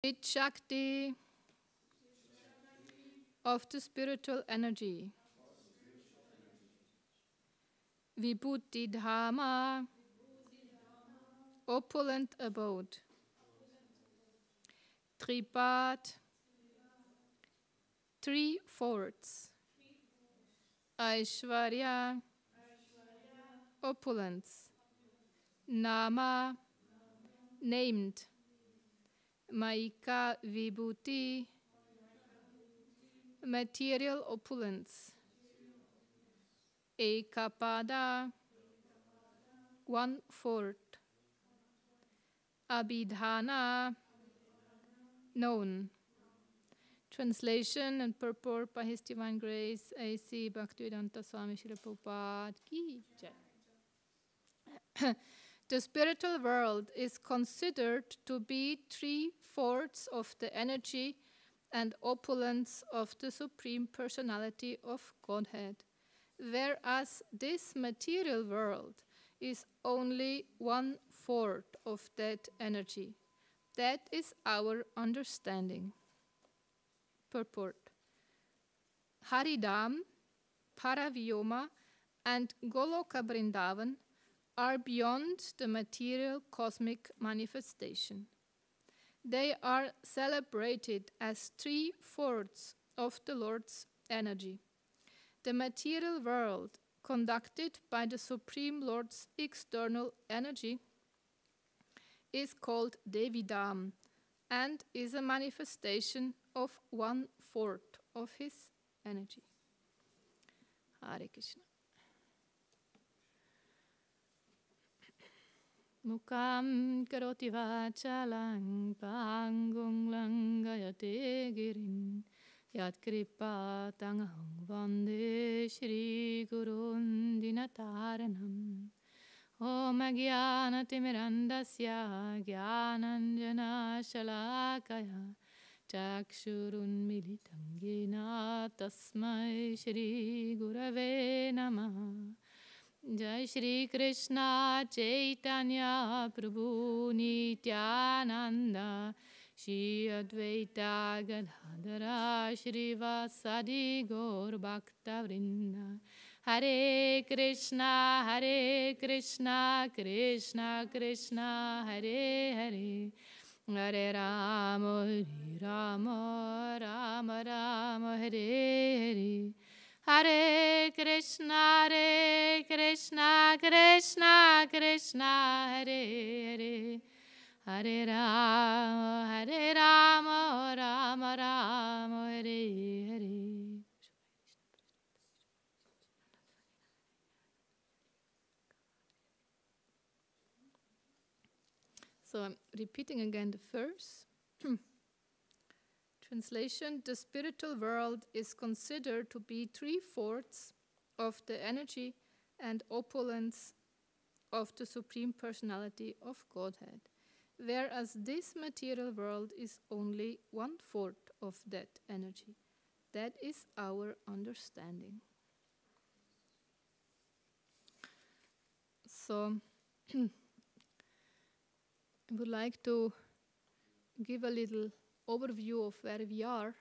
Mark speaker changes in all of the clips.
Speaker 1: Chit Shakti of the spiritual energy. Vibhuti Dhama, opulent abode. Tripat, three-fourths. Aishwarya, opulence. Nama, named. Maika Vibhuti, material opulence. Ekapada, one-fourth. Abhidhana, known. Translation and purport by His Divine Grace, A.C. Bhaktivedanta Swami Srila Prabhupada Ki Jai. The spiritual world is considered to be three-fourths of the energy and opulence of the Supreme Personality of Godhead, whereas this material world is only one-fourth of that energy. That is our understanding. Purport. Haridam, Paravyoma, and Goloka Vrindavan are beyond the material cosmic manifestation. They are celebrated as three-fourths of the Lord's energy. The material world, conducted by the Supreme Lord's external energy, is called Devi Dham and is a manifestation of one-fourth of his energy. Hare Krishna. Mukam karoti vachalang pangung langayate girin yat kripa tangahang vande shri gurun dinataranam Om Jnana Timirandasya Jnananjana Shalakaya Chakshurun Militam Yena Tasmai Shri Gurave Namaha. Jai Shri Krishna Chaitanya Prabhu Nityananda Shri Advaita Gadadhara Shri Vasadi Gaur Bhakta Vrinda. Hare Krishna, Krishna Krishna, Hare Hare, Hare Rama, Hare Rama, Rama Rama, Hare Hare. Hare Krishna, Krishna Krishna, Hare Hare, Hare Rama, Rama Rama, Hare Hare. So I'm repeating again the verse. Translation: the spiritual world is considered to be three-fourths of the energy and opulence of the Supreme Personality of Godhead, whereas this material world is only one-fourth of that energy. That is our understanding. So I would like to give a little overview of where we are.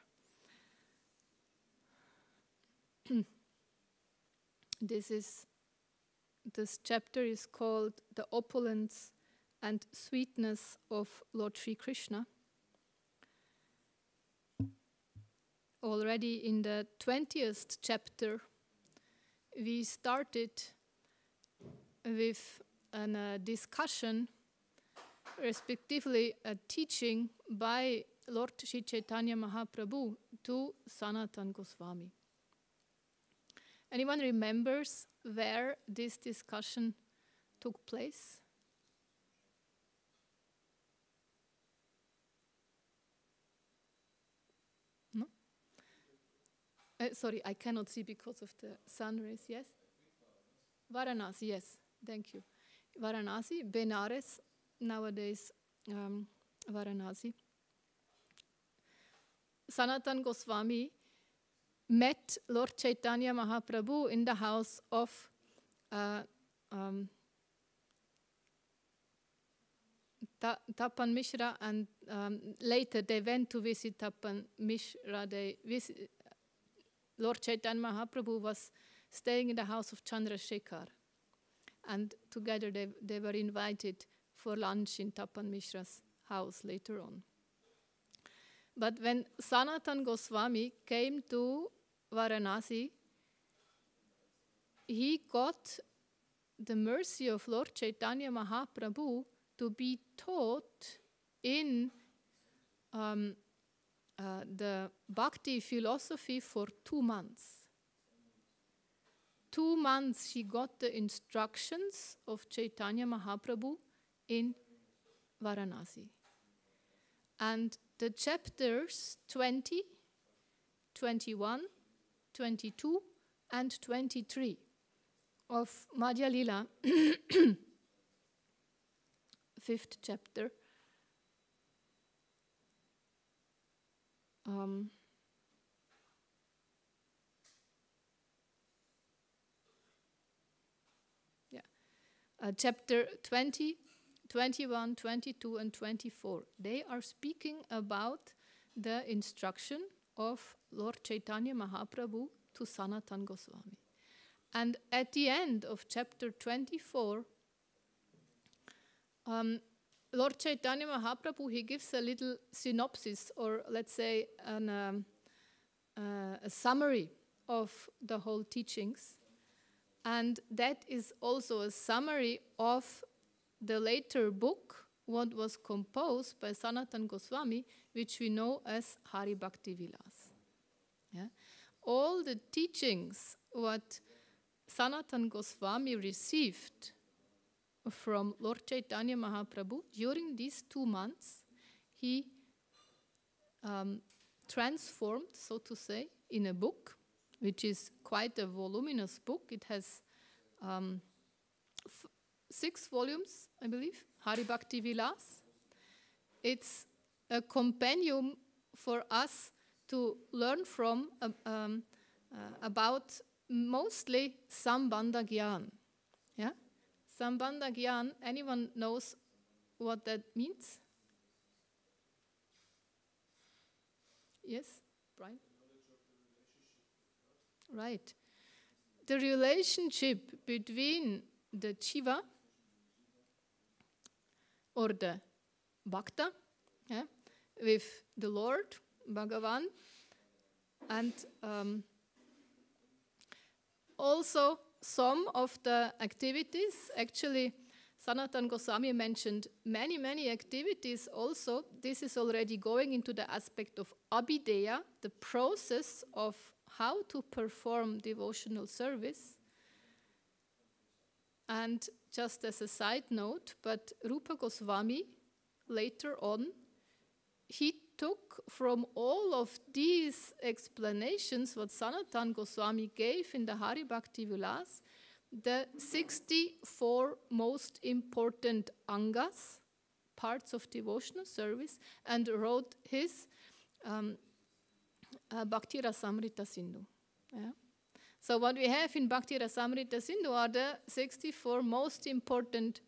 Speaker 1: This chapter is called The Opulence and Sweetness of Lord Sri Krishna. Already in the 20th chapter, we started with a discussion, respectively a teaching by Lord Sri Chaitanya Mahaprabhu to Sanatana Goswami. Anyone remembers where this discussion took place? No? Sorry, I cannot see because of the sun rays, yes? Varanasi, yes, thank you. Varanasi, Benares, nowadays Varanasi. Sanatana Goswami met Lord Chaitanya Mahaprabhu in the house of Tapan Mishra, and later they went to visit Tapan Mishra. Lord Chaitanya Mahaprabhu was staying in the house of Chandrasekhar, and together they were invited for lunch in Tapan Mishra's house later on. But when Sanatan Goswami came to Varanasi, he got the mercy of Lord Chaitanya Mahaprabhu to be taught in the bhakti philosophy for 2 months. 2 months he got the instructions of Chaitanya Mahaprabhu in Varanasi. And the chapters 20, 21, 22, and 23 of Madhya-līlā, 5th chapter, chapter 20, 21, 22, and 24. They are speaking about the instruction of Lord Chaitanya Mahaprabhu to Sanatan Goswami. And at the end of chapter 24, Lord Chaitanya Mahaprabhu, he gives a little synopsis, or let's say a summary of the whole teachings. And that is also a summary of the later book, what was composed by Sanatan Goswami, which we know as Hari Bhakti Vilas. Yeah? All the teachings what Sanatan Goswami received from Lord Chaitanya Mahaprabhu during these 2 months, he transformed, so to say, in a book, which is quite a voluminous book. It has 6 volumes, I believe, Hari Bhakti Vilas. It's a compendium for us to learn from about mostly Sambandha Gyan. Yeah? Sambandha Gyan, anyone knows what that means? Yes, Brian? Right. The relationship between the Jiva or the Bhakta, yeah, with the Lord, Bhagavan, and also some of the activities. Actually, Sanatan Goswami mentioned many activities also. This is already going into the aspect of Abhideya, the process of how to perform devotional service. And just as a side note, but Rupa Goswami, later on, he took from all of these explanations what Sanatan Goswami gave in the Hari Bhakti Vilas, the 64 most important angas, parts of devotional service, and wrote his Bhakti Rasamrita Sindhu. Yeah? So what we have in Bhakti Rasamrita Sindhu are the 64 most important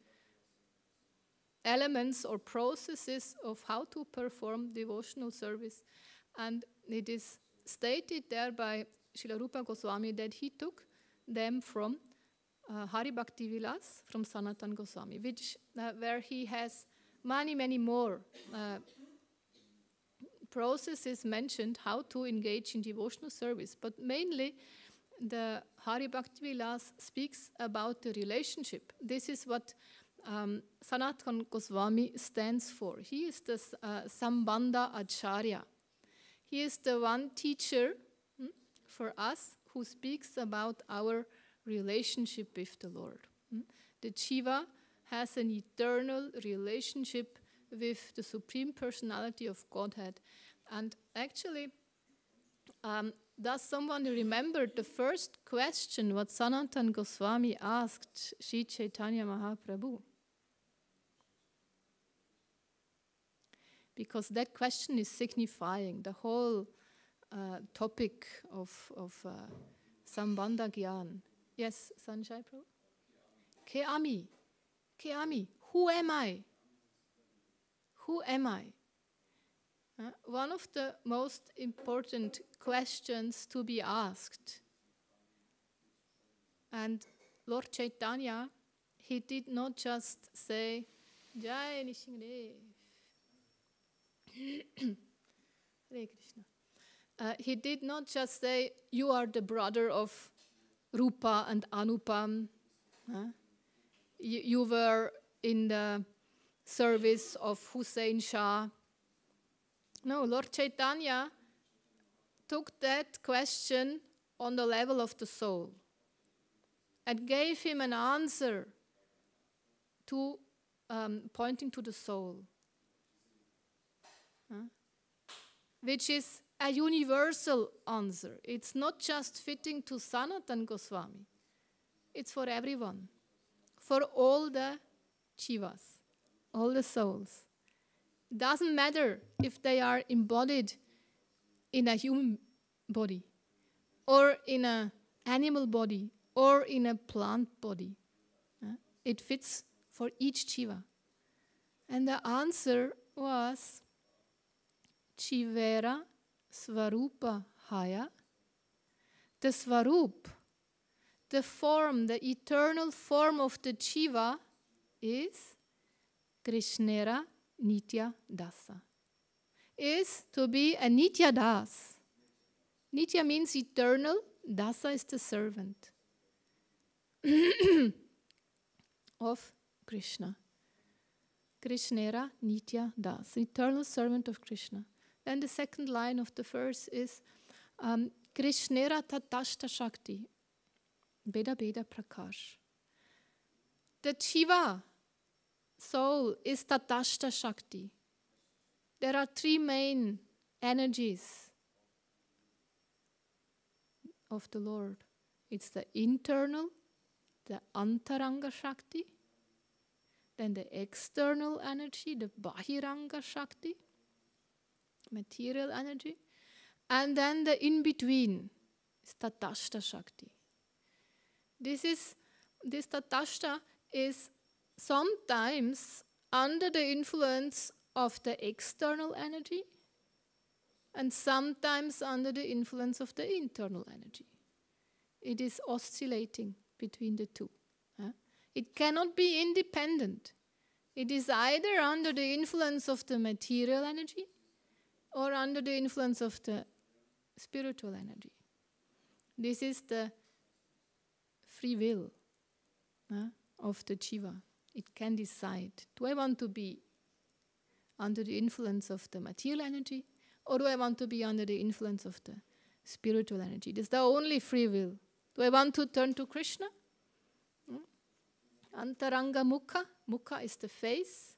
Speaker 1: elements or processes of how to perform devotional service. And it is stated there by Srila Rupa Goswami that he took them from Hari Bhakti Vilas, from Sanatan Goswami, which where he has many more processes mentioned how to engage in devotional service. But mainly the Hari Bhakti Vilas speaks about the relationship. This is what Sanatan Goswami stands for. He is the Sambandha Acharya. He is the one teacher for us who speaks about our relationship with the Lord. The Jiva has an eternal relationship with the Supreme Personality of Godhead. And actually, does someone remember the first question what Sanatan Goswami asked Sri Chaitanya Mahaprabhu? Because that question is signifying the whole topic of Sambandha Gyan. Yes, Sanjay Prabhu? Ke ami, who am I? Who am I? One of the most important questions to be asked. And Lord Chaitanya, he did not just say, Jai Nishingre. Hare Krishna. He did not just say, you are the brother of Rupa and Anupam. You were in the service of Hussein Shah. No, Lord Chaitanya took that question on the level of the soul and gave him an answer to pointing to the soul, which is a universal answer. It's not just fitting to Sanatana Goswami. It's for everyone, for all the jivas, all the souls. Doesn't matter if they are embodied in a human body, or in an animal body, or in a plant body. It fits for each jiva. And the answer was Chivera Svarupa Haya. The Svarup, the form, the eternal form of the jiva is Krishnera Nitya Dasa. Is to be a Nitya Das. Nitya means eternal, Dasa is the servant of Krishna. Krishnera Nitya Das, eternal servant of Krishna. Then the second line of the verse is Krishnera Tatashta Shakti, Beda Beda Prakash. The jiva, soul, is Tatashta Shakti. There are three main energies of the Lord. It's the internal, the Antaranga Shakti, then the external energy, the Bahiranga Shakti, material energy, and then the in-between is Tatashta Shakti. This Tatashta is sometimes under the influence of the external energy and sometimes under the influence of the internal energy. It is oscillating between the two. It cannot be independent. It is either under the influence of the material energy or under the influence of the spiritual energy. This is the free will of the jiva. It can decide, do I want to be under the influence of the material energy, or do I want to be under the influence of the spiritual energy? This is the only free will. Do I want to turn to Krishna? Antaranga Mukha. Mukha is the face.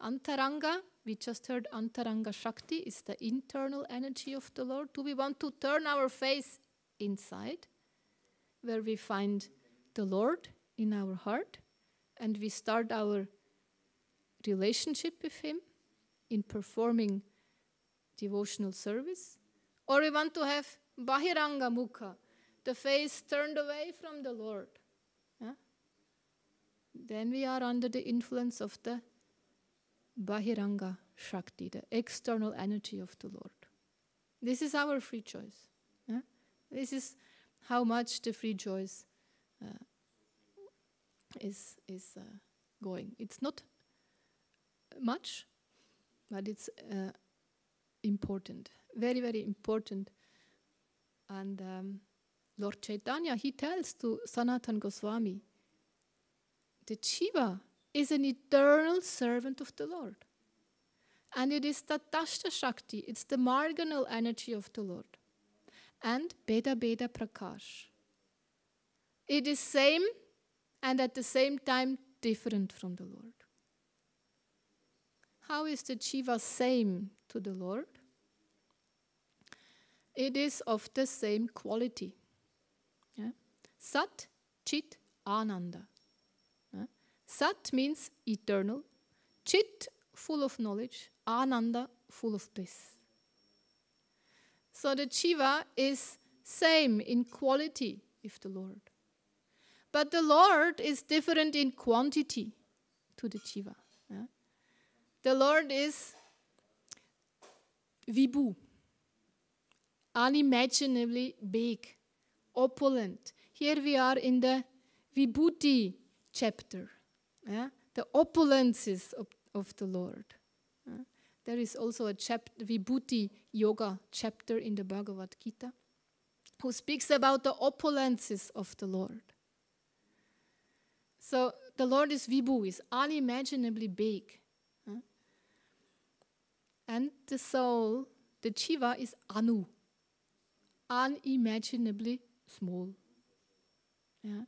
Speaker 1: Antaranga, we just heard Antaranga Shakti, is the internal energy of the Lord. Do we want to turn our face inside, where we find the Lord in our heart, and we start our relationship with Him in performing devotional service? Or we want to have Bahiranga Mukha, the face turned away from the Lord? Then we are under the influence of the Bahiranga Shakti, the external energy of the Lord. This is our free choice. This is how much the free choice is going. It's not much, but it's important, very, very important. And Lord Chaitanya, he tells to Sanatana Goswami, the jiva is an eternal servant of the Lord. And it is Tatashta Shakti, it's the marginal energy of the Lord. And Beda Beda Prakash. It is same and at the same time different from the Lord. How is the jiva same to the Lord? It is of the same quality. Sat, Chit, Ananda. Sat means eternal, Chit full of knowledge, Ananda full of bliss. So the jiva is same in quality with the Lord. But the Lord is different in quantity to the jiva. The Lord is Vibhu, unimaginably big, opulent. Here we are in the Vibhuti chapter, the opulences of the Lord. There is also a chapter, Vibhuti Yoga chapter in the Bhagavad Gita, who speaks about the opulences of the Lord. So the Lord is Vibhu, is unimaginably big. And the soul, the Jiva, is Anu, unimaginably small. Yeah.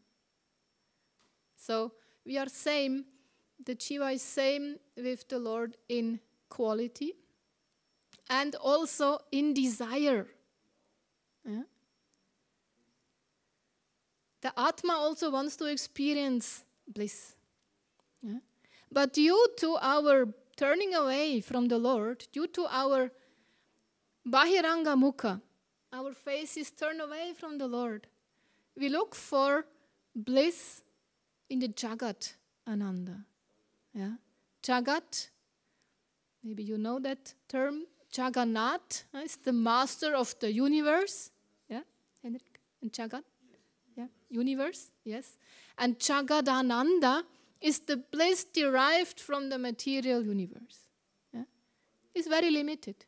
Speaker 1: So we are same, the Jiva is same with the Lord in quality and also in desire. Yeah. The Atma also wants to experience bliss. Yeah. But due to our turning away from the Lord, due to our Bahiranga Mukha, our face is turned away from the Lord, we look for bliss in the Jagat Ananda. Yeah? Jagat, maybe you know that term, Jagannath is the master of the universe. Yeah, Henrik? And Jagat? Yeah, universe, yes. And Jagadananda is the bliss derived from the material universe. Yeah? It's very limited,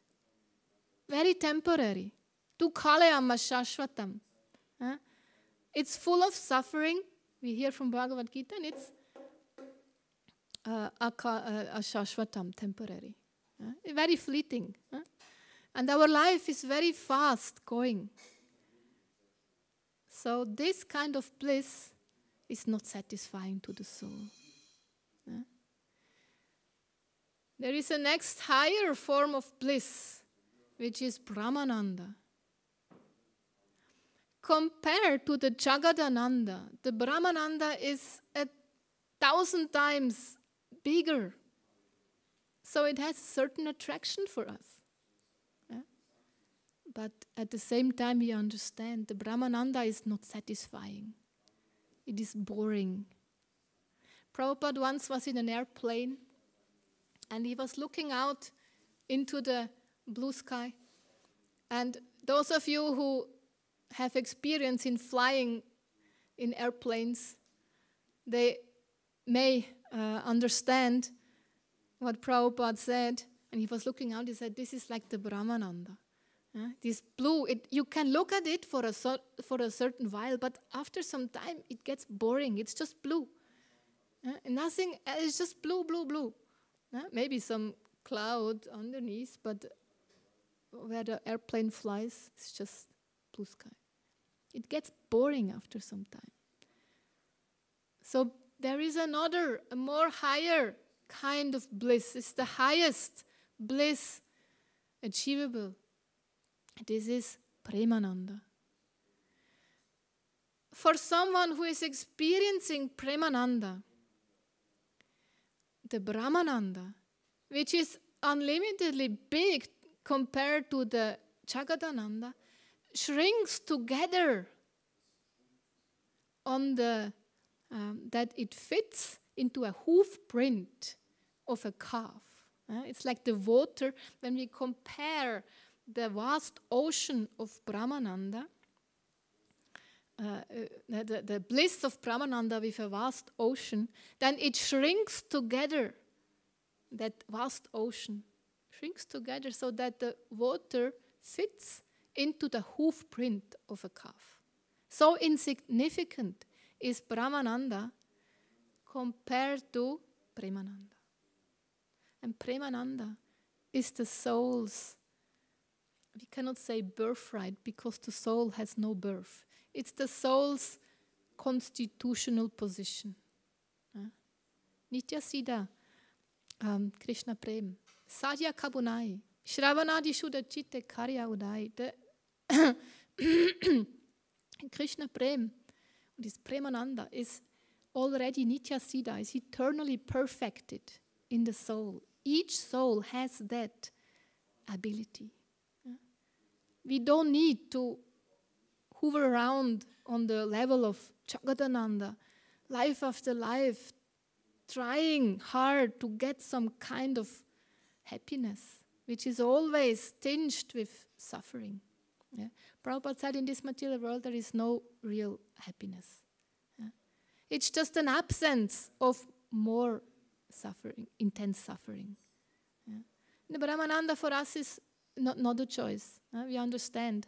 Speaker 1: very temporary. Dukhalayam shashvatam. Yeah? It's full of suffering. We hear from Bhagavad Gita, and it's ashashvatam, temporary. Very fleeting. And our life is very fast going. So this kind of bliss is not satisfying to the soul. There is a next higher form of bliss, which is Brahmananda. Compared to the Jagadananda, the Brahmananda is 1,000 times bigger. So it has a certain attraction for us. Yeah? But at the same time, we understand the Brahmananda is not satisfying. It is boring. Prabhupada once was in an airplane, and he was looking out into the blue sky. And those of you who have experience in flying in airplanes, they may understand what Prabhupada said. And he was looking out, he said, this is like the Brahmananda. This blue, you can look at it for a certain while, but after some time it gets boring. It's just blue. Nothing, it's just blue, blue, blue. Maybe some cloud underneath, but where the airplane flies, it's just blue sky. It gets boring after some time. So there is another, a more higher kind of bliss. It's the highest bliss achievable. This is Premananda. For someone who is experiencing Premananda, the Brahmananda, which is unlimitedly big compared to the Jagadananda, shrinks together on the that it fits into a hoof print of a calf. It's like the water when we compare the vast ocean of Brahmananda, the bliss of Brahmananda with a vast ocean, then it shrinks together. That vast ocean shrinks together so that the water fits into the hoof print of a calf. So insignificant is Brahmananda compared to Premananda. And Premananda is the soul's, we cannot say birthright because the soul has no birth. It's the soul's constitutional position. Nitya Siddha, Krishna Prem, Sadhya Kabunai, Shravanadi Shuddha Chitte Karya Udai. Krishna Prem, this Premananda, is already Nitya Siddha, is eternally perfected in the soul. Each soul has that ability. We don't need to hover around on the level of Jagadananda, life after life, trying hard to get some kind of happiness, which is always tinged with suffering. Yeah? Prabhupada said in this material world there is no real happiness. Yeah? It's just an absence of more suffering, intense suffering. Yeah? The Brahmananda for us is not a choice. We understand.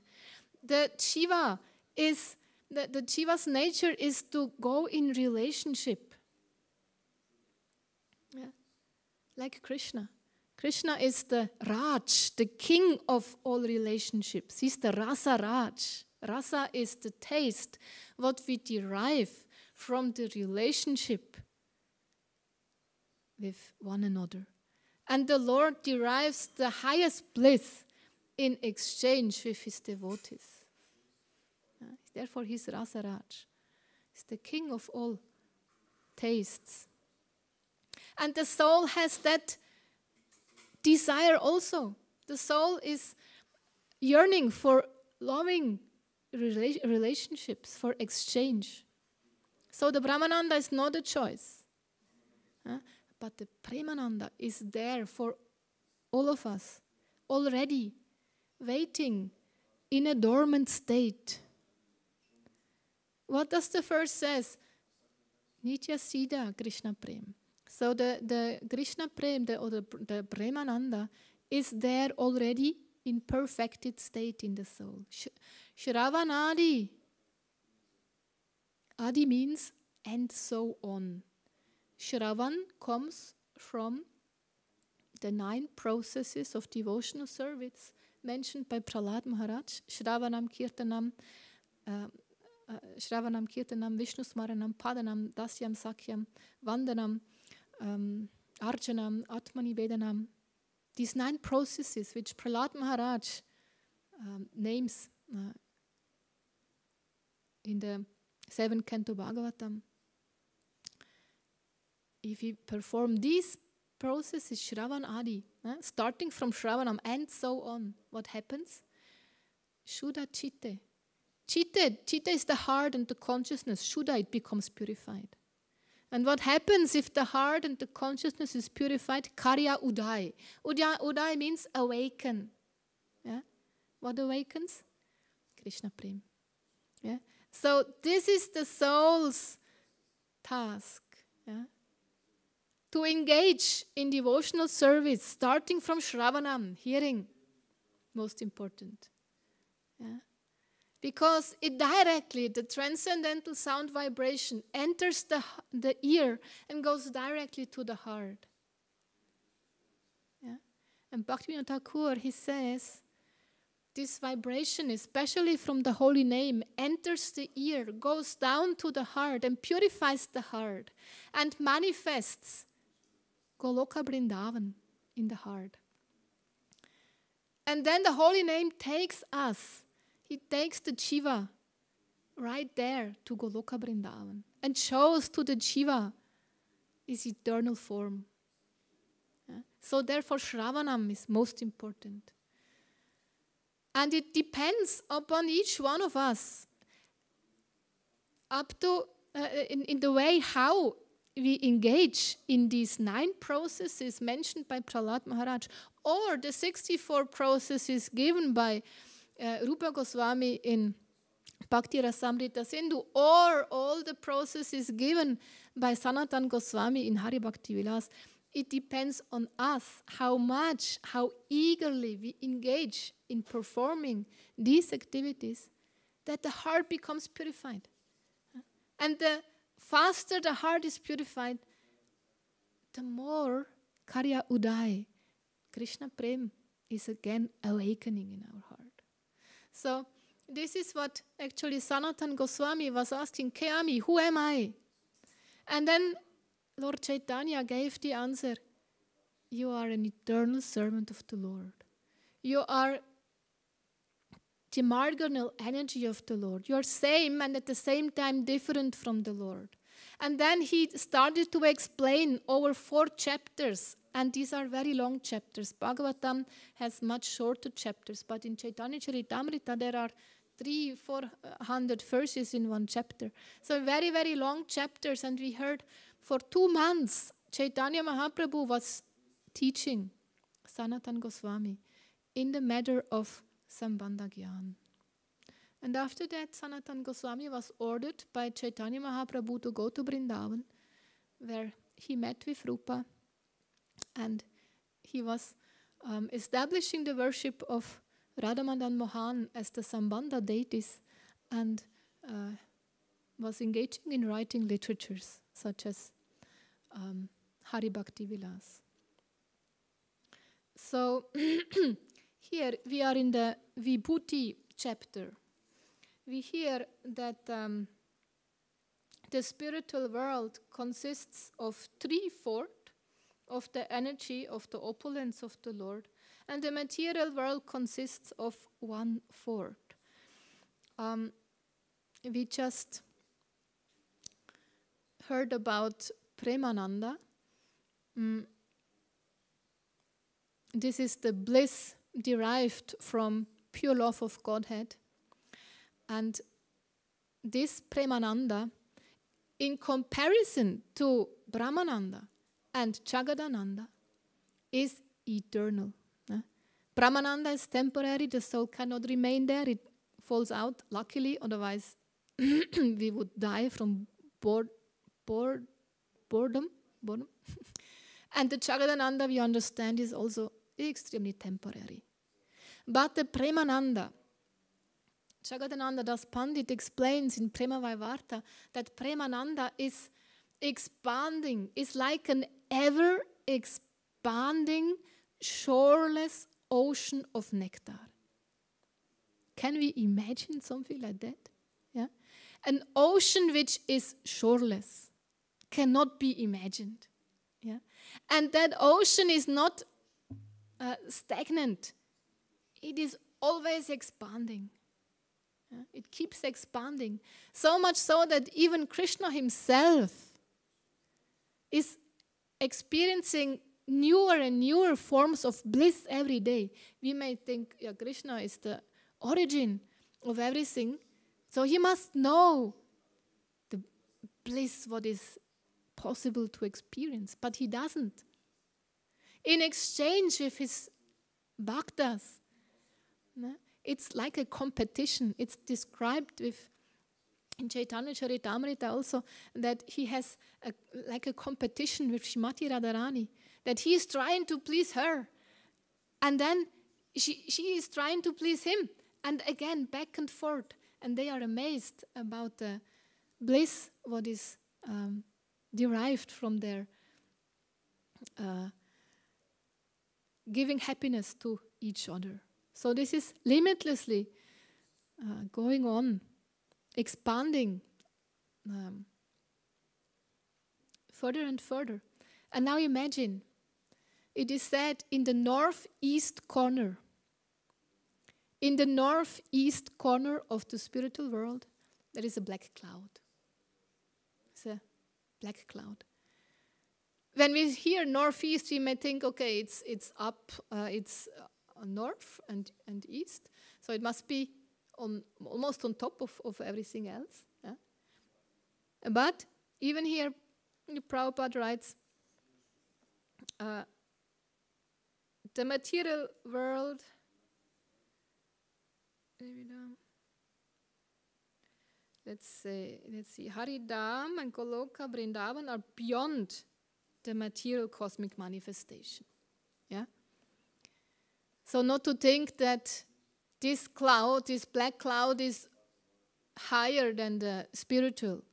Speaker 1: The Jiva is, the Jiva's nature is to go in relationship. Yeah? Like Krishna. Krishna is the Raj, the king of all relationships. He's the Rasa Raj. Rasa is the taste, what we derive from the relationship with one another. And the Lord derives the highest bliss in exchange with his devotees. Therefore, he's Rasa Raj. He's the king of all tastes. And the soul has that desire also. The soul is yearning for loving relationships, for exchange. So the Brahmananda is not a choice. But the Premananda is there for all of us, already waiting in a dormant state. What does the verse says? Nitya Siddha Krishna Prem. So the Krishna Prem, the Premananda, is there already in perfected state in the soul. Shravanadi. Adi means and so on. Shravan comes from the 9 processes of devotional service mentioned by Prahlad Maharaj. Shravanam, Kirtanam, Vishnu Smaranam, Padanam, Dasyam, Sakyam, Vandanam, Arjanam, Atmani Vedanam. These 9 processes which Prahlad Maharaj names in the 7th Canto Bhagavatam. If we perform these processes, Shravan Adi, starting from Shravanam and so on, what happens? Shuddha Chitte. Chitta is the heart and the consciousness. Shuddha, it becomes purified. And what happens if the heart and the consciousness is purified? Karya Udai. Udai means awaken. Yeah? What awakens? Krishna Prem. Yeah? So this is the soul's task. Yeah? To engage in devotional service, starting from Shravanam, hearing, most important. Yeah? Because it directly, the transcendental sound vibration enters the ear and goes directly to the heart. Yeah? And Bhaktivinoda Thakur, he says, this vibration, especially from the holy name, enters the ear, goes down to the heart and purifies the heart and manifests Goloka Vrindavan in the heart. And then the holy name takes us. He takes the Jiva right there to Goloka Vrindavan and shows to the Jiva his eternal form. Yeah? So therefore Shravanam is most important. And it depends upon each one of us up to in the way how we engage in these 9 processes mentioned by Prahlad Maharaj, or the 64 processes given by Rupa Goswami in Bhakti Rasamrita Sindhu, or all the processes given by Sanatan Goswami in Hari Bhakti Vilas. It depends on us how much, how eagerly we engage in performing these activities, that the heart becomes purified. And the faster the heart is purified, the more Karya Udai, Krishna Prem, is again awakening in our heart. So this is what actually Sanatan Goswami was asking, Keami, who am I? And then Lord Chaitanya gave the answer, you are an eternal servant of the Lord. You are the marginal energy of the Lord. You are same and at the same time different from the Lord. And then he started to explain over 4 chapters, and these are very long chapters. Bhagavatam has much shorter chapters, but in Caitanya-caritāmṛta there are 300-400 verses in one chapter. So very, very long chapters, and we heard for 2 months Chaitanya Mahaprabhu was teaching Sanatana Goswami, in the matter of Sambandha Gyan. And after that, Sanatana Goswami was ordered by Chaitanya Mahaprabhu to go to Vrindavan, where he met with Rupa, and he was establishing the worship of Radha Madan Mohan as the Sambandha deities, and was engaging in writing literatures such as Hari Bhakti Vilas. So here we are in the Vibhuti chapter. We hear that the spiritual world consists of 3/4 of the energy of the opulence of the Lord, and the material world consists of 1/4. We just heard about Premananda. This is the bliss derived from pure love of Godhead. And this Premananda, in comparison to Brahmananda and Jagadananda, is eternal. Brahmananda is temporary, the soul cannot remain there, it falls out, luckily, otherwise we would die from boredom. And the Jagadananda, we understand, is also extremely temporary. But the Premananda, Jagadananda Das Pandit explains in Prema Vaivarta that Premananda is expanding, is like an ever-expanding, shoreless ocean of nectar. Can we imagine something like that? Yeah? An ocean which is shoreless cannot be imagined. Yeah? And that ocean is not stagnant. It is always expanding. Yeah? It keeps expanding. So much so that even Krishna himself is experiencing newer and newer forms of bliss every day. We may think, yeah, Krishna is the origin of everything, so he must know the bliss, what is possible to experience, but he doesn't. In exchange with his bhaktas, it's like a competition. It's described with in Caitanya-caritāmṛta also that he has like a competition with Srimati Radharani, that he is trying to please her, and then she is trying to please him, and again back and forth, and they are amazed about the bliss what is derived from their giving happiness to each other. So this is limitlessly going on, expanding further and further. And now imagine, it is said in the northeast corner of the spiritual world, there is a black cloud. It's a black cloud. When we hear northeast, we may think, okay, it's up, it's north and east, so it must be almost on top of everything else. Yeah? But even here, Prabhupada writes, the material world, let's see, Haridham and Goloka, Vrindavan are beyond the material cosmic manifestation. Yeah. So not to think that this cloud, this black cloud, is higher than the spiritual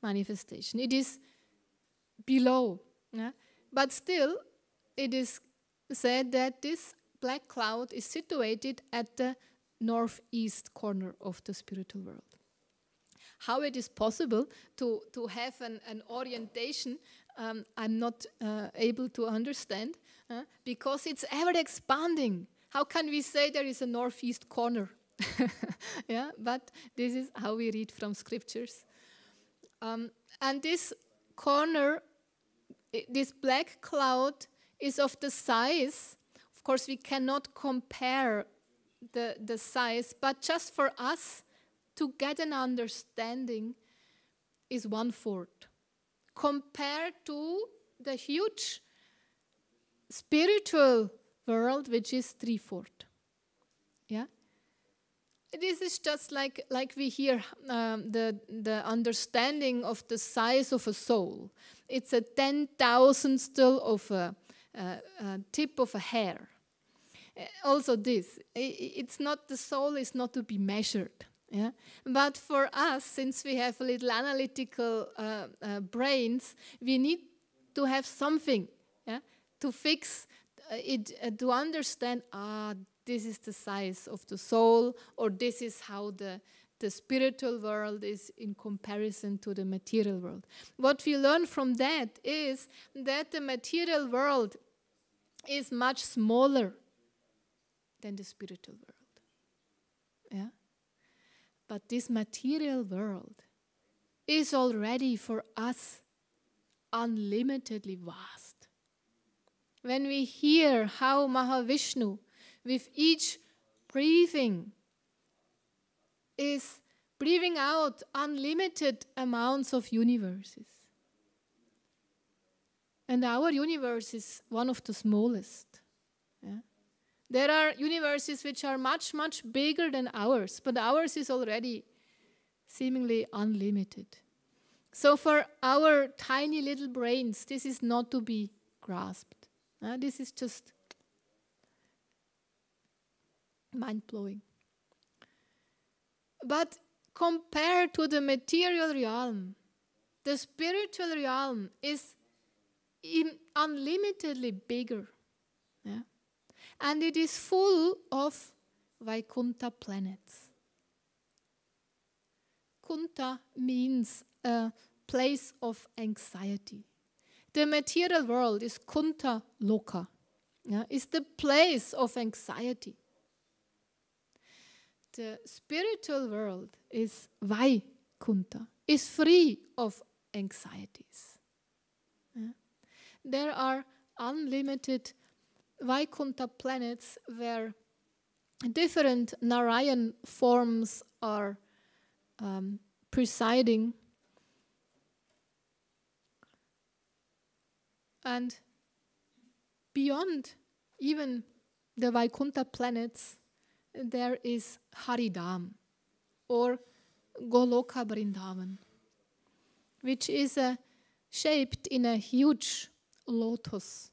Speaker 1: manifestation. It is below. Yeah? But still, it is said that this black cloud is situated at the northeast corner of the spiritual world. How it is possible to have an orientation, I'm not able to understand, because it's ever expanding. How can we say there is a northeast corner? Yeah, but this is how we read from scriptures. And this corner, this black cloud, is of the size. Of course, we cannot compare the size, but just for us to get an understanding is 1/4. Compared to the huge spiritual world which is 3/4. Yeah? This is just like we hear the understanding of the size of a soul. It's a 10,000th still of a tip of a hair. Also this, it's not, the soul is not to be measured. Yeah? But for us, since we have little analytical brains, we need to have something, yeah, to fix it, to understand, this is the size of the soul, or this is how the spiritual world is in comparison to the material world. What we learn from that is that the material world is much smaller than the spiritual world. Yeah? But this material world is already for us unlimitedly vast. When we hear how Mahavishnu, with each breathing, is breathing out unlimited amounts of universes. And our universe is one of the smallest. Yeah? There are universes which are much, much bigger than ours, but ours is already seemingly unlimited. So for our tiny little brains, this is not to be grasped. This is just mind-blowing. But compared to the material realm, the spiritual realm is unlimitedly bigger. Yeah? And it is full of Vaikuntha planets. Kunta means a place of anxiety. The material world is Kunta Loka. Yeah? It's the place of anxiety. The spiritual world is Vaikuntha, is free of anxieties. Yeah? There are unlimited Vaikuntha planets where different Narayan forms are presiding. And beyond even the Vaikuntha planets, there is Haridham, or Goloka Vrindavan, which is shaped in a huge lotus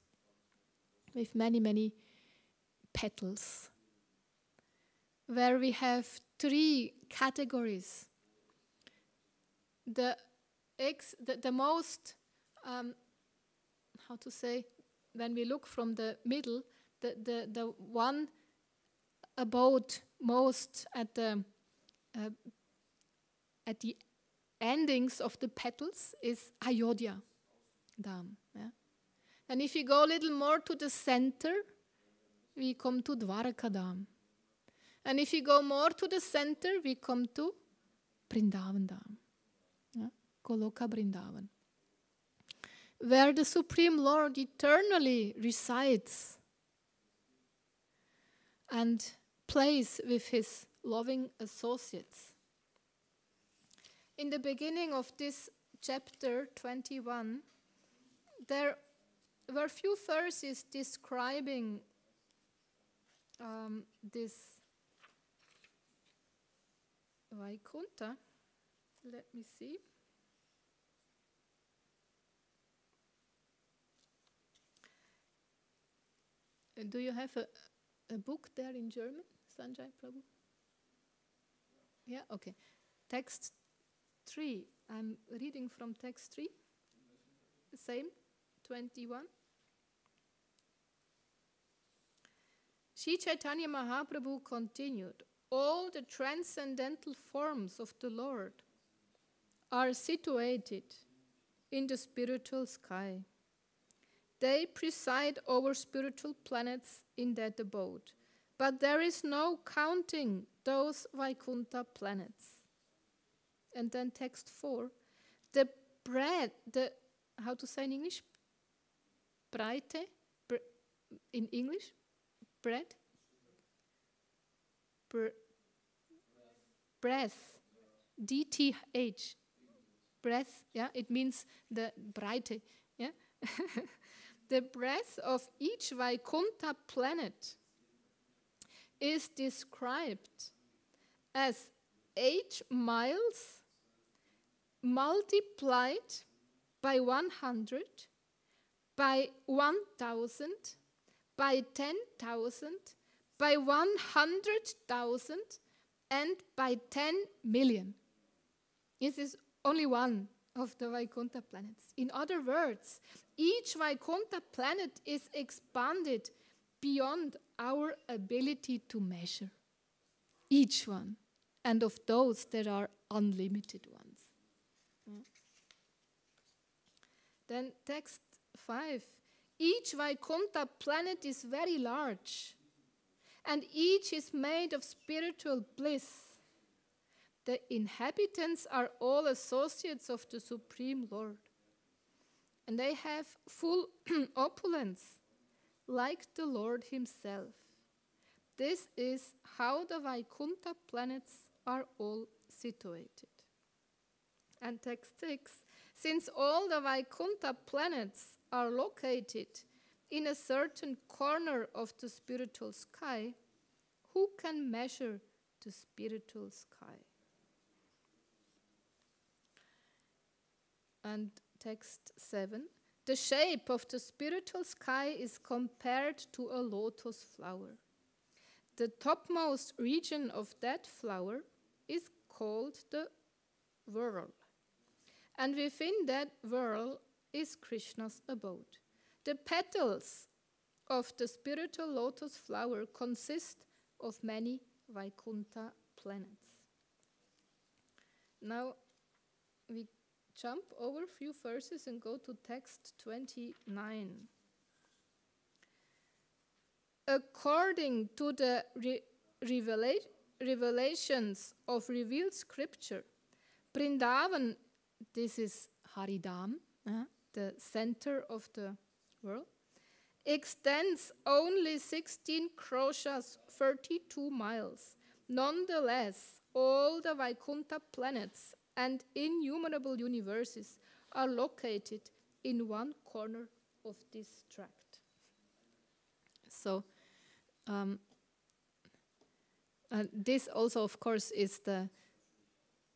Speaker 1: with many, many petals, where we have 3 categories. The most, how to say, when we look from the middle, the one abode most at the endings of the petals is Ayodhya Dham. Yeah? And if you go a little more to the center, we come to Dwaraka Dham. And if you go more to the center, we come to Vrindavan Dham. Yeah? Goloka Vrindavan, where the Supreme Lord eternally resides and plays with his loving associates. In the beginning of this chapter 21, there were few verses describing this Vaikuntha. Let me see. Do you have a book there in German, Sanjay Prabhu? Yeah, okay. Text 3. I'm reading from text 3. The same, 21. Sri Chaitanya Mahaprabhu continued, all the transcendental forms of the Lord are situated in the spiritual sky. They preside over spiritual planets in that abode, but there is no counting those Vaikuntha planets. And then text 4, the bread, how to say in English? Breite, in English? Bread? Breath, DTH, breath, yeah, it means the Breite, yeah. The breadth of each Vaikuntha planet is described as 8 miles multiplied by 100, by 1,000, by 10,000, by 100,000, and by 10 million. This is only one of the Vaikuntha planets. In other words, each Vaikuntha planet is expanded beyond our ability to measure. Each one. And of those, there are unlimited ones. Then text 5. Each Vaikuntha planet is very large, and each is made of spiritual bliss. The inhabitants are all associates of the Supreme Lord, and they have full opulence, like the Lord himself. This is how the Vaikuntha planets are all situated. And text 6, since all the Vaikuntha planets are located in a certain corner of the spiritual sky, who can measure the spiritual sky? And text 7, the shape of the spiritual sky is compared to a lotus flower. The topmost region of that flower is called the whirl, and within that whirl is Krishna's abode. The petals of the spiritual lotus flower consist of many Vaikuntha planets. Now we jump over a few verses and go to text 29. According to the revelations of revealed scripture, Vrindavan, this is Haridam, the center of the world, extends only 16 kroshas, 32 miles. Nonetheless, all the Vaikuntha planets and innumerable universes are located in one corner of this tract. So, this also, of course, is the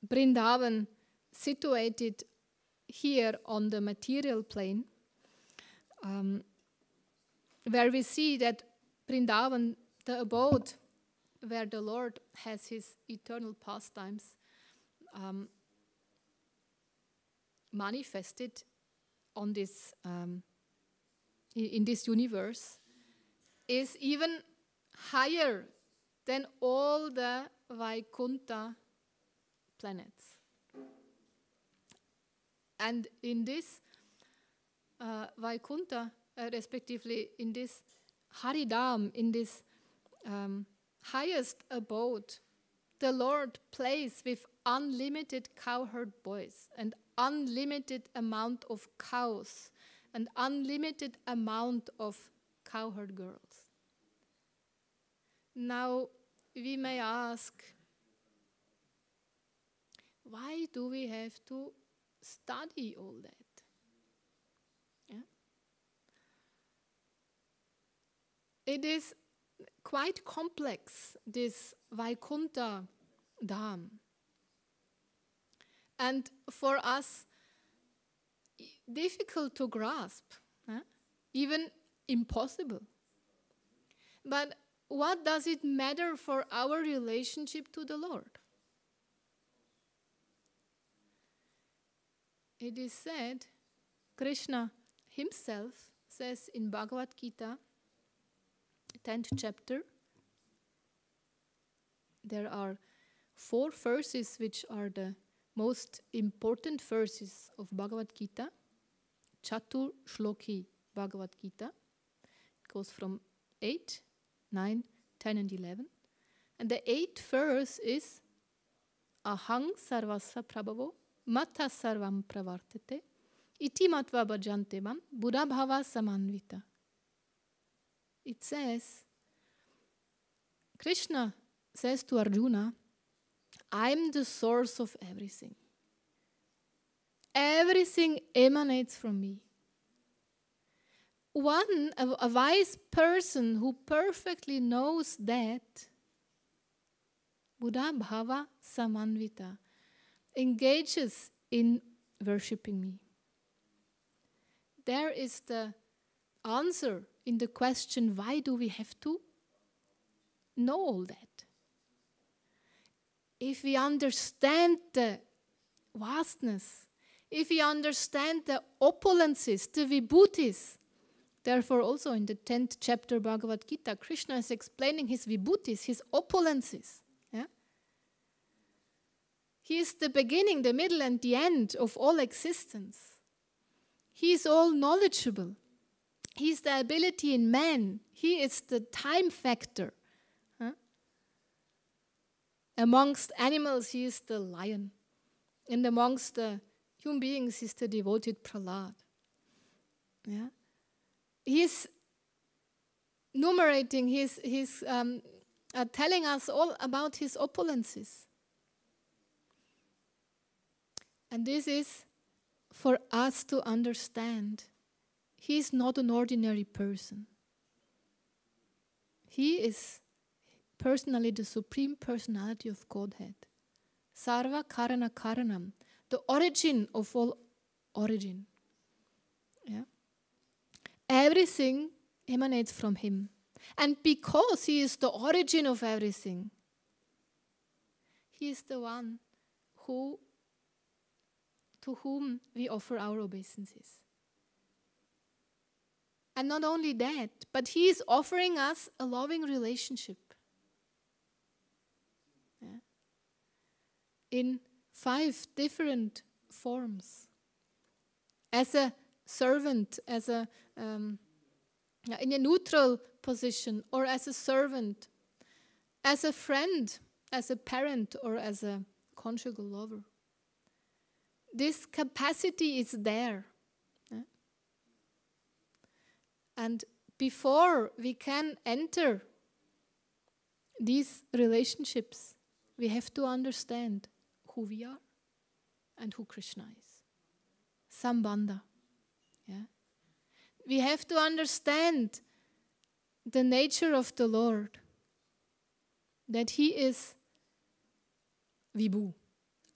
Speaker 1: Vrindavan situated here on the material plane, where we see that Vrindavan, the abode where the Lord has his eternal pastimes, manifested on this in this universe, is even higher than all the Vaikuntha planets. And in this Vaikuntha, respectively in this Haridam, in this highest abode, the Lord plays with unlimited cowherd boys and unlimited amount of cows and unlimited amount of cowherd girls. Now, we may ask, why do we have to study all that? Yeah? It is quite complex, this Vaikuntha Dham. And for us, difficult to grasp, even impossible. But what does it matter for our relationship to the Lord? It is said, Krishna himself says in Bhagavad Gita, 10th chapter, there are 4 verses which are the most important verses of Bhagavad Gita. Chatur Shloki Bhagavad Gita. It goes from 8, 9, 10 and 11. And the 8th verse is Ahang sarvasva prabhavo mata sarvam pravartate iti matva bhajante mam buddha bhava samanvita. It says, Krishna says to Arjuna, I'm the source of everything. Everything emanates from me. a wise person who perfectly knows that, Buddha Bhava Samanvita, engages in worshipping me. There is the answer in the question, why do we have to know all that? If we understand the vastness, if we understand the opulences, the vibhutis, therefore also in the 10th chapter Bhagavad Gita, Krishna is explaining his vibhutis, his opulences. Yeah? He is the beginning, the middle and the end of all existence. He is all knowledgeable. He is the ability in man. He is the time factor. Amongst animals, he is the lion. And amongst the human beings, he is the devoted Prahlad. Yeah? He is enumerating, he's telling us all about his opulences. And this is for us to understand. He is not an ordinary person. He is personally the Supreme Personality of Godhead. Sarva Karana Karanam, the origin of all origin. Yeah? Everything emanates from him. And because he is the origin of everything, he is the one to whom we offer our obeisances. And not only that, but he is offering us a loving relationship. Yeah. In 5 different forms. As a servant, as a in a neutral position, or as a servant, as a friend, as a parent, or as a conjugal lover. This capacity is there. Yeah? And before we can enter these relationships, we have to understand who we are and who Krishna is. Sambandha. Yeah? We have to understand the nature of the Lord, that he is Vibhu,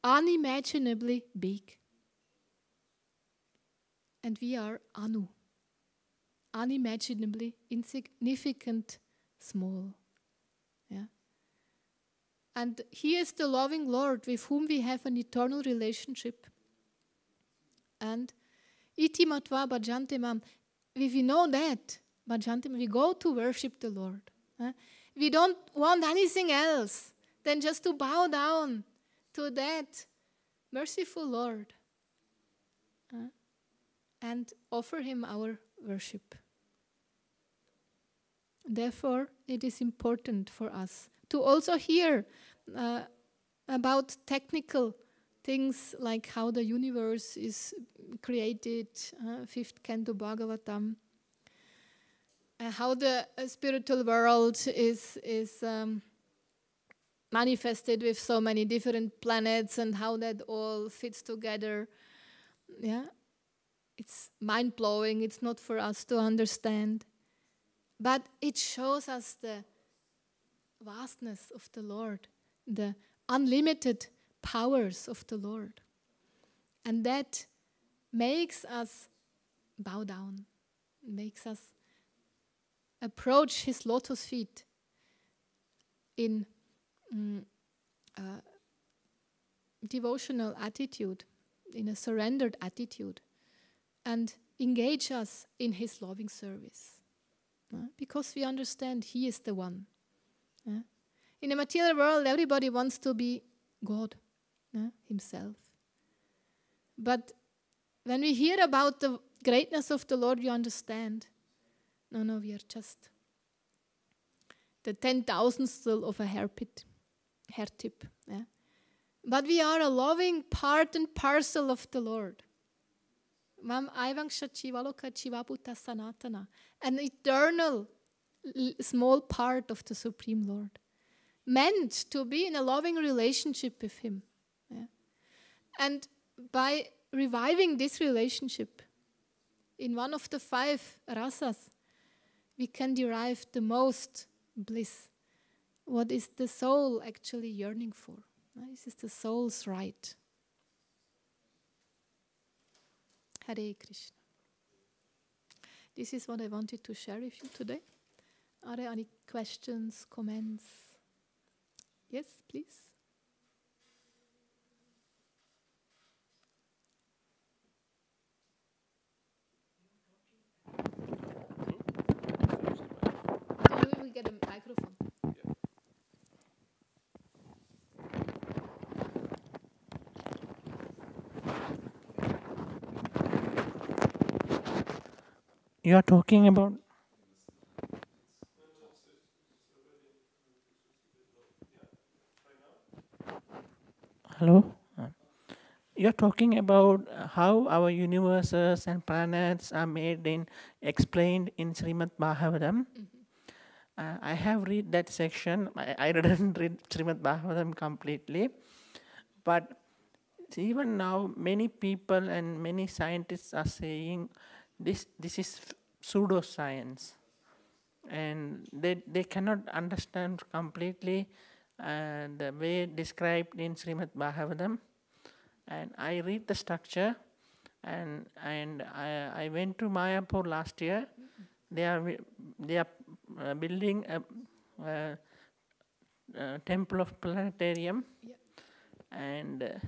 Speaker 1: unimaginably big. And we are Anu, unimaginably insignificant, small. Yeah? And he is the loving Lord with whom we have an eternal relationship. And iti matva bhajante mam. If we know that, bhajante mam, we go to worship the Lord. We don't want anything else than just to bow down to that merciful Lord and offer him our worship. Therefore, it is important for us to also hear about technical things like how the universe is created, 5th Canto Bhagavatam, how the spiritual world is manifested with so many different planets and how that all fits together. Yeah, it's mind-blowing. It's not for us to understand. But it shows us the vastness of the Lord, the unlimited powers of the Lord. And that makes us bow down, makes us approach his lotus feet in devotional attitude, in a surrendered attitude, and engage us in his loving service. Because we understand he is the one. In the material world, everybody wants to be God himself. But when we hear about the greatness of the Lord, we understand, no, we are just the 10,000th of a hair tip. Yeah? But we are a loving part and parcel of the Lord. An eternal small part of the Supreme Lord, meant to be in a loving relationship with him. Yeah? And by reviving this relationship, in one of the 5 rasas, we can derive the most bliss. What is the soul actually yearning for? This is the soul's right. Hare Krishna. This is what I wanted to share with you today. Are there any questions, comments? Yes, please. We will get a microphone.
Speaker 2: You are talking about. Hello? You're talking about how our universes and planets are explained in Srimad Bhagavatam. I have read that section. I didn't read Srimad Bhagavatam completely. But even now, many people and many scientists are saying this is pseudoscience. And they cannot understand completely the way described in Srimad Bhagavatam. And I read the structure, and I went to Mayapur last year. They are building a temple of planetarium.
Speaker 1: Yeah.
Speaker 2: And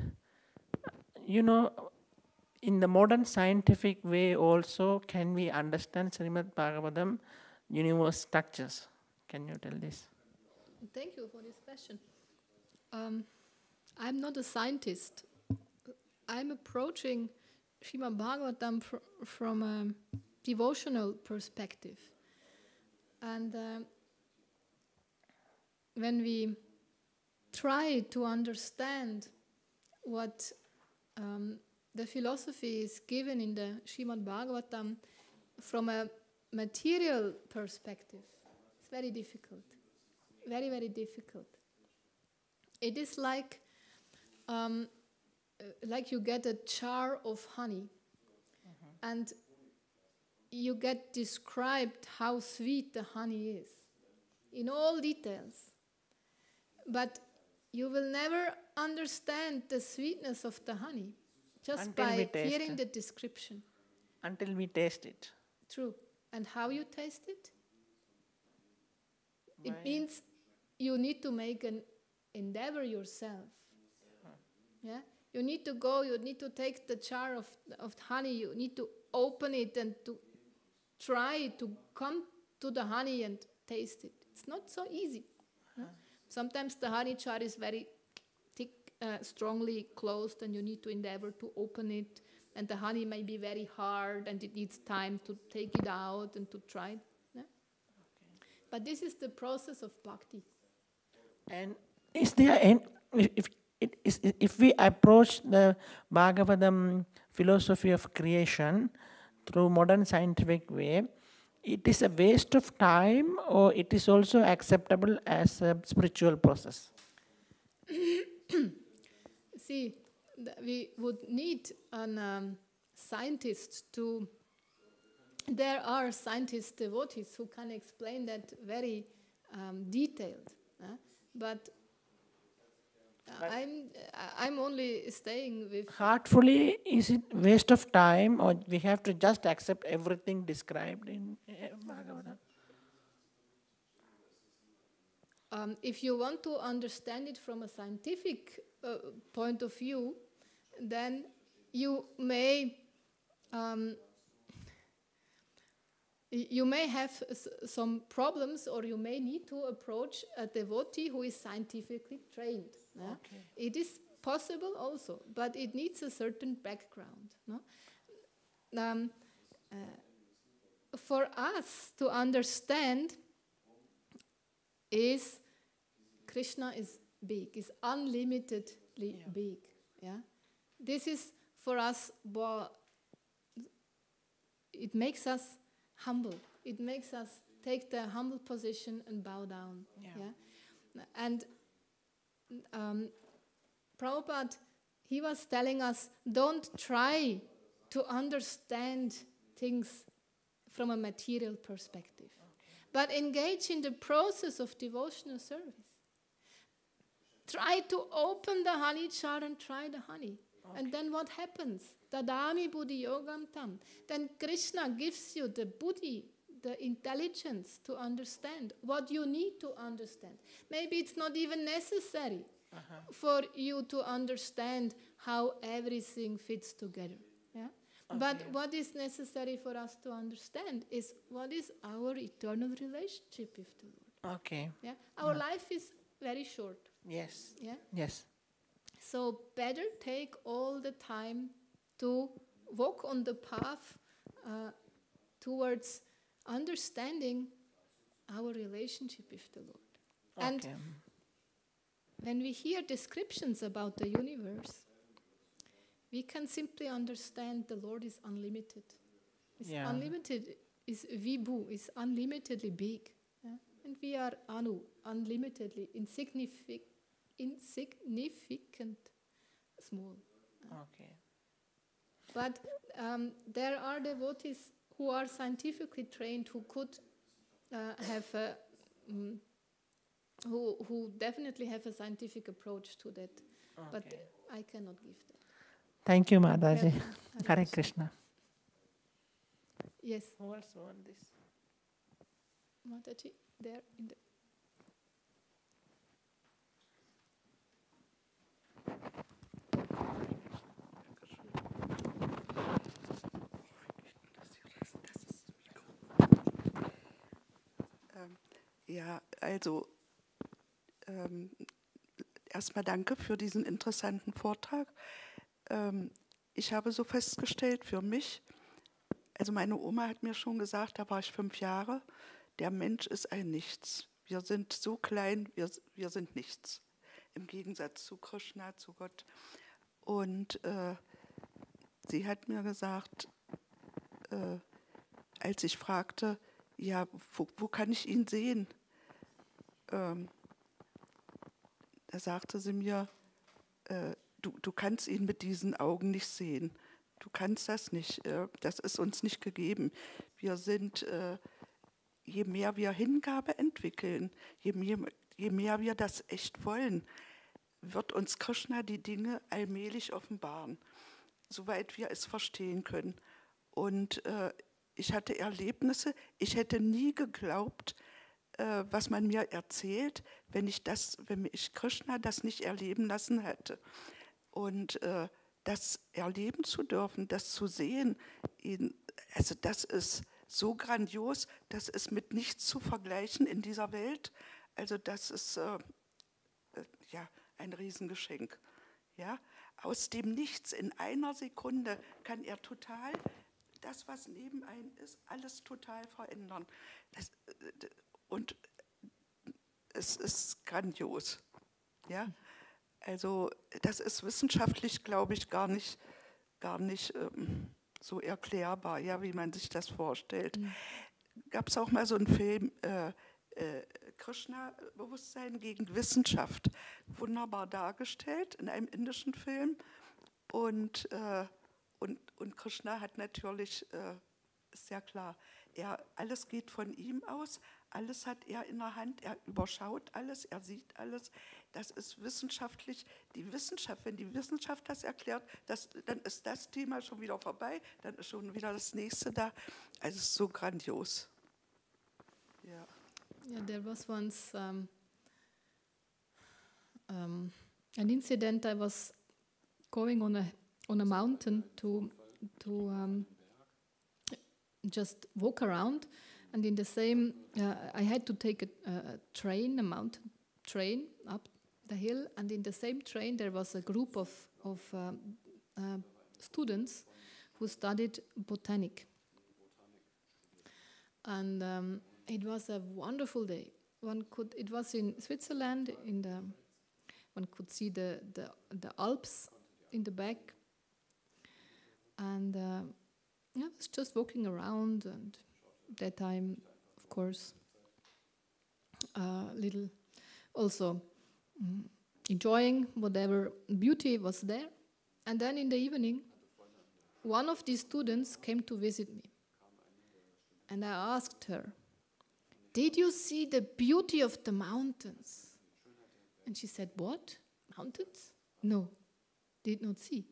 Speaker 2: in the modern scientific way also, can we understand Srimad Bhagavatam universe structures? Can you tell this?
Speaker 1: Thank you for this question. I'm not a scientist. I'm approaching Srimad Bhagavatam from a devotional perspective. And when we try to understand what the philosophy is given in the Srimad Bhagavatam from a material perspective, it's very difficult. Very, very difficult. It is like you get a jar of honey, and you get described how sweet the honey is in all details. But you will never understand the sweetness of the honey just by hearing the description.
Speaker 2: Until we taste it.
Speaker 1: True. And how you taste it? It means you need to make an endeavor yourself. Yeah? You need to go, you need to take the jar of honey, you need to open it and to try to come to the honey and taste it. It's not so easy. Sometimes the honey jar is very thick, strongly closed, and you need to endeavor to open it. And the honey may be very hard, and it needs time to take it out and to try it. Yeah? Okay. But this is the process of bhakti.
Speaker 2: And is there if we approach the Bhagavatam philosophy of creation through modern scientific way, it is a waste of time, or it is also acceptable as a spiritual process?
Speaker 1: See, we would need a scientist to... There are scientist devotees who can explain that very detailed. But I'm only staying with...
Speaker 2: Heartfully, is it waste of time, or we have to just accept everything described in Bhagavatam?
Speaker 1: If you want to understand it from a scientific point of view, then you may have some problems, or you may need to approach a devotee who is scientifically trained.
Speaker 2: Okay.
Speaker 1: It is possible also, but it needs a certain background. No? For us to understand is Krishna is big, is unlimitedly big. Yeah? This is for us, it makes us humble. It makes us take the humble position and bow down. Yeah? And Prabhupada, he was telling us, don't try to understand things from a material perspective. But engage in the process of devotional service. Try to open the honey jar and try the honey. And then what happens? Tadami buddhi yogam tam. Then Krishna gives you the buddhi, the intelligence to understand what you need to understand. Maybe it's not even necessary for you to understand how everything fits together. Yeah? Okay. But what is necessary for us to understand is what is our eternal relationship with the Lord.
Speaker 2: Okay.
Speaker 1: Yeah? Our life is very short.
Speaker 2: Yes.
Speaker 1: Yeah?
Speaker 2: Yes.
Speaker 1: So better take all the time to walk on the path towards understanding our relationship with the Lord.
Speaker 2: Okay.
Speaker 1: And when we hear descriptions about the universe, we can simply understand the Lord is unlimited. It's unlimited, is Vibhu, is unlimitedly big. Yeah? And we are Anu, unlimitedly insignificant small.
Speaker 2: Okay.
Speaker 1: But there are devotees who are scientifically trained, who could have a, who definitely have a scientific approach to that. Okay. But I cannot give that.
Speaker 2: Thank you, Mataji. Hare Krishna.
Speaker 1: Yes.
Speaker 2: Who else want this?
Speaker 1: Mataji, there in the.
Speaker 3: Ja, also erstmal danke für diesen interessanten Vortrag. Ich habe so festgestellt für mich, also meine Oma hat mir schon gesagt, da war ich 5 Jahre, der Mensch ist ein Nichts. Wir sind so klein, wir sind nichts. Im Gegensatz zu Krishna, zu Gott. Und sie hat mir gesagt, als ich fragte, ja, wo kann ich ihn sehen? Da sagte sie mir, du kannst ihn mit diesen Augen nicht sehen. Du kannst das nicht. Das ist uns nicht gegeben. Wir sind, je mehr wir Hingabe entwickeln, je mehr wir das echt wollen, wird uns Krishna die Dinge allmählich offenbaren, soweit wir es verstehen können. Und ich hatte Erlebnisse, ich hätte nie geglaubt, was man mir erzählt, wenn ich Krishna das nicht erleben lassen hätte. Und das erleben zu dürfen, das zu sehen, also das ist so grandios, das ist mit nichts zu vergleichen in dieser Welt. Also das ist ein Riesengeschenk. Ja? Aus dem Nichts in einer Sekunde kann er total das, was neben einem ist, alles total verändern. Und es ist grandios. Ja? Also das ist wissenschaftlich, glaube ich, gar nicht so erklärbar, ja, wie man sich das vorstellt. Gab es auch mal so einen Film, Krishna-Bewusstsein gegen Wissenschaft, wunderbar dargestellt in einem indischen Film. Und Krishna hat natürlich, ist ja klar, alles geht von ihm aus, alles hat er in der Hand, er überschaut alles, er sieht alles. Das ist wissenschaftlich, wenn die Wissenschaft das erklärt, dann ist das Thema schon wieder vorbei, dann ist schon wieder das nächste da. Also es ist so grandios. Ja.
Speaker 1: Yeah, there was once an incident. I was going on a mountain to just walk around, and in the same I had to take a train, a mountain train up the hill, and in the same train there was a group of students who studied botanic, and it was a wonderful day. It was in Switzerland. One could see the Alps in the back, and I was just walking around, and that time, of course, little also enjoying whatever beauty was there. And then in the evening, one of these students came to visit me. And I asked her, did you see the beauty of the mountains? And she said, what? Mountains? No, did not see.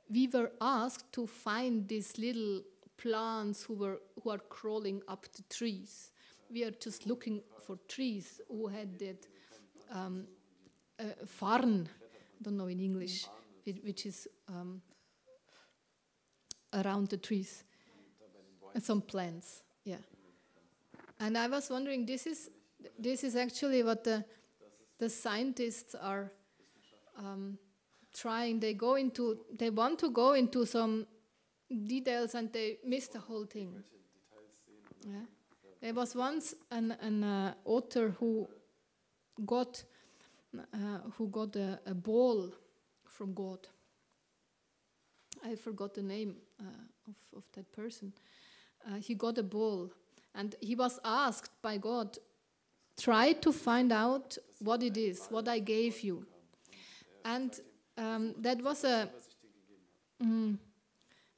Speaker 1: We were asked to find these little plants who are crawling up the trees. We are just looking for trees who had that farn, I don't know in English, which is around the trees, and some plants, yeah. And I was wondering, this is actually what the scientists are trying. They want to go into some details, and they miss the whole thing. Yeah. There was once an author who got a ball from God. I forgot the name of that person. He got a ball, and he was asked by God, try to find out what it is, what I gave you. And that was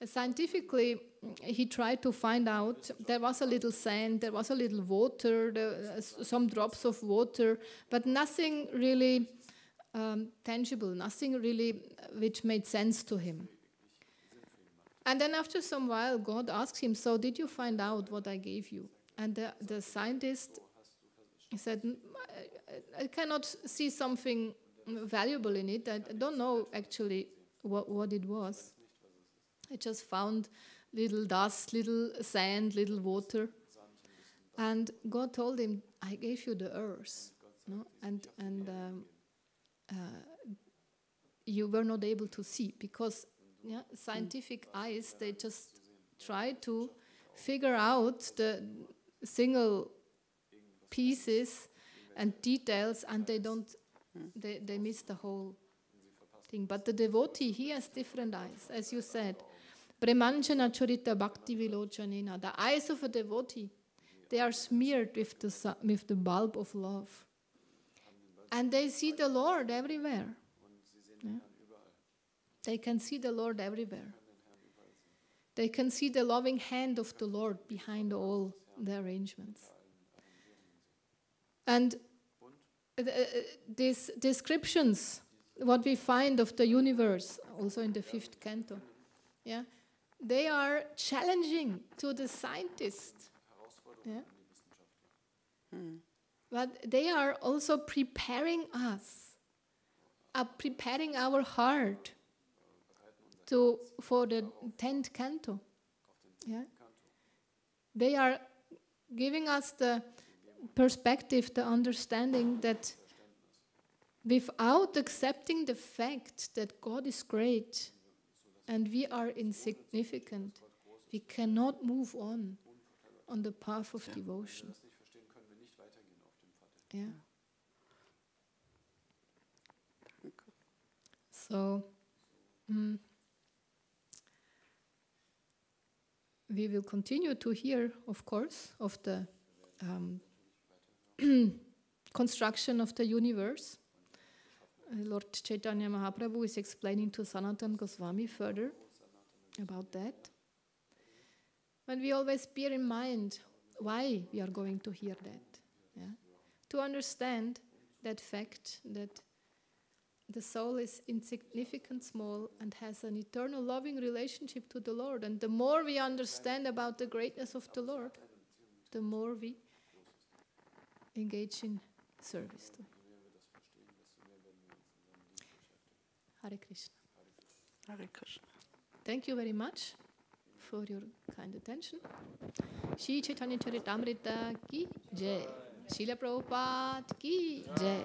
Speaker 1: scientifically, he tried to find out. There was a little sand, there was a little water, some drops of water, but nothing really tangible, nothing really which made sense to him. And then after some while, God asked him, so did you find out what I gave you? And the scientist said, I cannot see something valuable in it. I don't know actually what it was. I just found little dust, little sand, little water. And God told him, I gave you the earth. No? And you were not able to see because scientific eyes, they just try to figure out the single pieces and details, and they miss the whole thing. But the devotee, he has different eyes, as you said. Caitanya-caritāmṛta bhakti vilochanena. The eyes of a devotee, they are smeared with the bulb of love. And they see the Lord everywhere. Yeah? They can see the Lord everywhere. They can see the loving hand of the Lord behind all the arrangements. And these descriptions, what we find of the universe, also in the 5th canto, yeah, they are challenging to the scientists. Yeah? But they are also preparing us, preparing our heart for the 10th canto. Yeah? They are giving us the perspective, the understanding that without accepting the fact that God is great and we are insignificant, we cannot move on the path of devotion. Yeah. So, we will continue to hear, of course, of the construction of the universe. Lord Chaitanya Mahaprabhu is explaining to Sanatana Goswami further about that. But we always bear in mind why we are going to hear that. Yeah? To understand that fact that the soul is insignificant, small, and has an eternal loving relationship to the Lord. And the more we understand about the greatness of the Lord, the more we engage in service to Him. Hare Krishna.
Speaker 3: Hare Krishna.
Speaker 1: Thank you very much for your kind attention. Shri Caitanya-caritāmṛta ki jai. Srila Prabhupada ki jai.